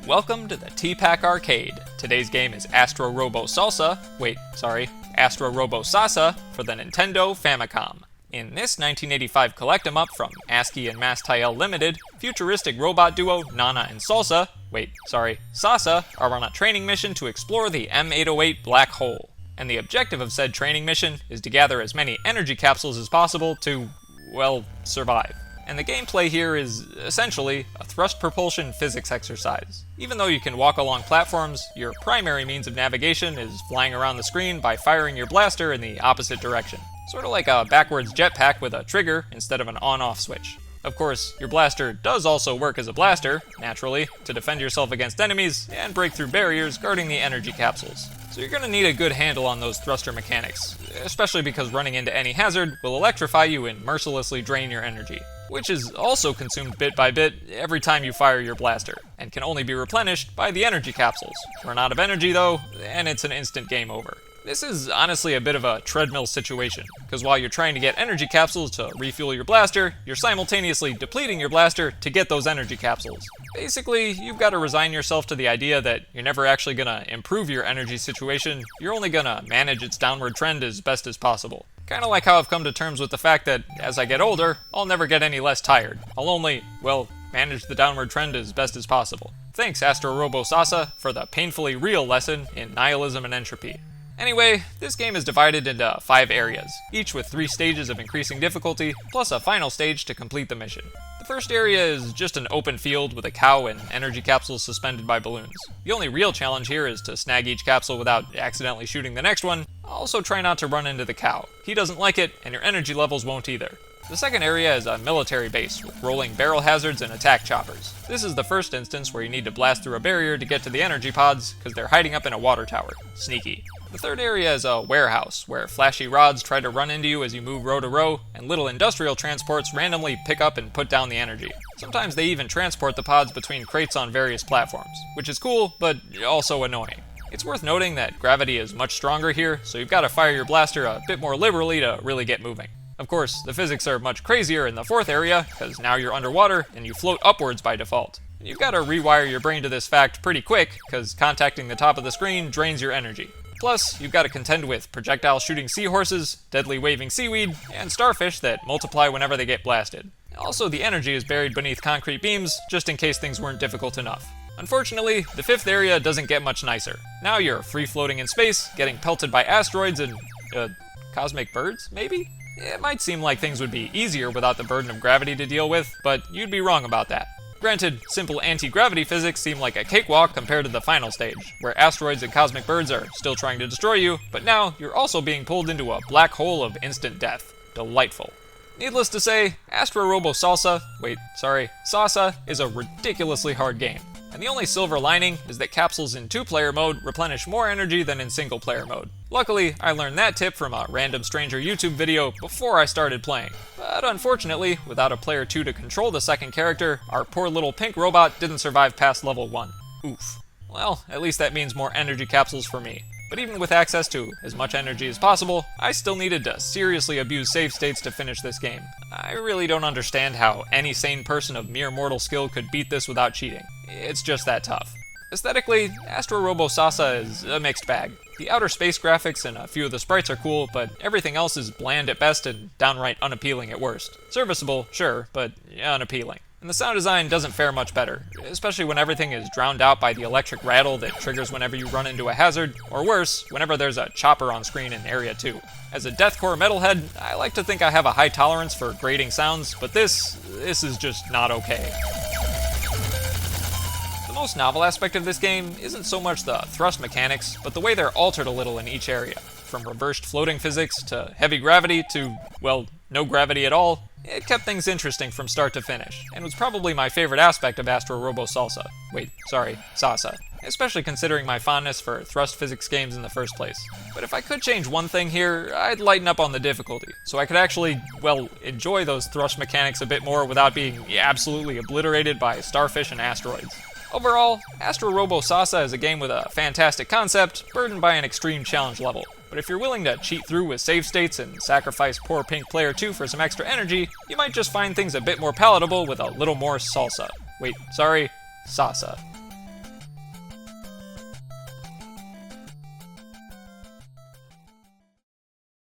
Welcome to the T-Pac Arcade. Today's game is Astro Robo Salsa, Astro Robo Sasa for the Nintendo Famicom. In this 1985 collect-em-up from Ascii and Tael Limited, futuristic robot duo Nana and Sasa are on a training mission to explore the M808 black hole. And the objective of said training mission is to gather as many energy capsules as possible to, survive. And the gameplay here is, essentially, a thrust propulsion physics exercise. Even though you can walk along platforms, your primary means of navigation is flying around the screen by firing your blaster in the opposite direction. Sort of like a backwards jetpack with a trigger instead of an on-off switch. Of course, your blaster does also work as a blaster, naturally, to defend yourself against enemies and break through barriers guarding the energy capsules. So you're going to need a good handle on those thruster mechanics, especially because running into any hazard will electrify you and mercilessly drain your energy, which is also consumed bit by bit every time you fire your blaster, and can only be replenished by the energy capsules. Run out of energy though, and it's an instant game over. This is honestly a bit of a treadmill situation, because while you're trying to get energy capsules to refuel your blaster, you're simultaneously depleting your blaster to get those energy capsules. Basically, you've got to resign yourself to the idea that you're never actually going to improve your energy situation, you're only going to manage its downward trend as best as possible. Kinda like how I've come to terms with the fact that, as I get older, I'll never get any less tired. I'll only, manage the downward trend as best as possible. Thanks, Astro Robo Sasa, for the painfully real lesson in nihilism and entropy. Anyway, this game is divided into 5 areas, each with 3 stages of increasing difficulty, plus a final stage to complete the mission. The first area is just an open field with a cow and energy capsules suspended by balloons. The only real challenge here is to snag each capsule without accidentally shooting the next one. Also try not to run into the cow. He doesn't like it, and your energy levels won't either. The second area is a military base with rolling barrel hazards and attack choppers. This is the first instance where you need to blast through a barrier to get to the energy pods, because they're hiding up in a water tower. Sneaky. The third area is a warehouse, where flashy rods try to run into you as you move row to row, and little industrial transports randomly pick up and put down the energy. Sometimes they even transport the pods between crates on various platforms, which is cool, but also annoying. It's worth noting that gravity is much stronger here, so you've got to fire your blaster a bit more liberally to really get moving. Of course, the physics are much crazier in the fourth area, because now you're underwater and you float upwards by default. You've got to rewire your brain to this fact pretty quick, because contacting the top of the screen drains your energy. Plus, you've got to contend with projectile shooting seahorses, deadly waving seaweed, and starfish that multiply whenever they get blasted. Also, the energy is buried beneath concrete beams, just in case things weren't difficult enough. Unfortunately, the fifth area doesn't get much nicer. Now you're free-floating in space, getting pelted by asteroids and, cosmic birds, maybe? It might seem like things would be easier without the burden of gravity to deal with, but you'd be wrong about that. Granted, simple anti-gravity physics seem like a cakewalk compared to the final stage, where asteroids and cosmic birds are still trying to destroy you, but now you're also being pulled into a black hole of instant death. Delightful. Needless to say, Astro Robo Sasa is a ridiculously hard game. And the only silver lining is that capsules in 2-player mode replenish more energy than in single-player mode. Luckily, I learned that tip from a random stranger YouTube video before I started playing. But unfortunately, without a player 2 to control the second character, our poor little pink robot didn't survive past level 1. Oof. Well, at least that means more energy capsules for me. But even with access to as much energy as possible, I still needed to seriously abuse save states to finish this game. I really don't understand how any sane person of mere mortal skill could beat this without cheating. It's just that tough. Aesthetically, Astro Robo Sasa is a mixed bag. The outer space graphics and a few of the sprites are cool, but everything else is bland at best and downright unappealing at worst. Serviceable, sure, but unappealing. And the sound design doesn't fare much better, especially when everything is drowned out by the electric rattle that triggers whenever you run into a hazard, or worse, whenever there's a chopper on screen in Area 2. As a deathcore metalhead, I like to think I have a high tolerance for grating sounds, but this is just not okay. The most novel aspect of this game isn't so much the thrust mechanics, but the way they're altered a little in each area. From reversed floating physics to heavy gravity to, no gravity at all. It kept things interesting from start to finish, and was probably my favorite aspect of Astro Robo Sasa. Sasa. Especially considering my fondness for thrust physics games in the first place. But if I could change one thing here, I'd lighten up on the difficulty, so I could actually, enjoy those thrust mechanics a bit more without being absolutely obliterated by starfish and asteroids. Overall, Astro Robo Sasa is a game with a fantastic concept, burdened by an extreme challenge level. But if you're willing to cheat through with save states and sacrifice poor pink player 2 for some extra energy, you might just find things a bit more palatable with a little more salsa. Sasa.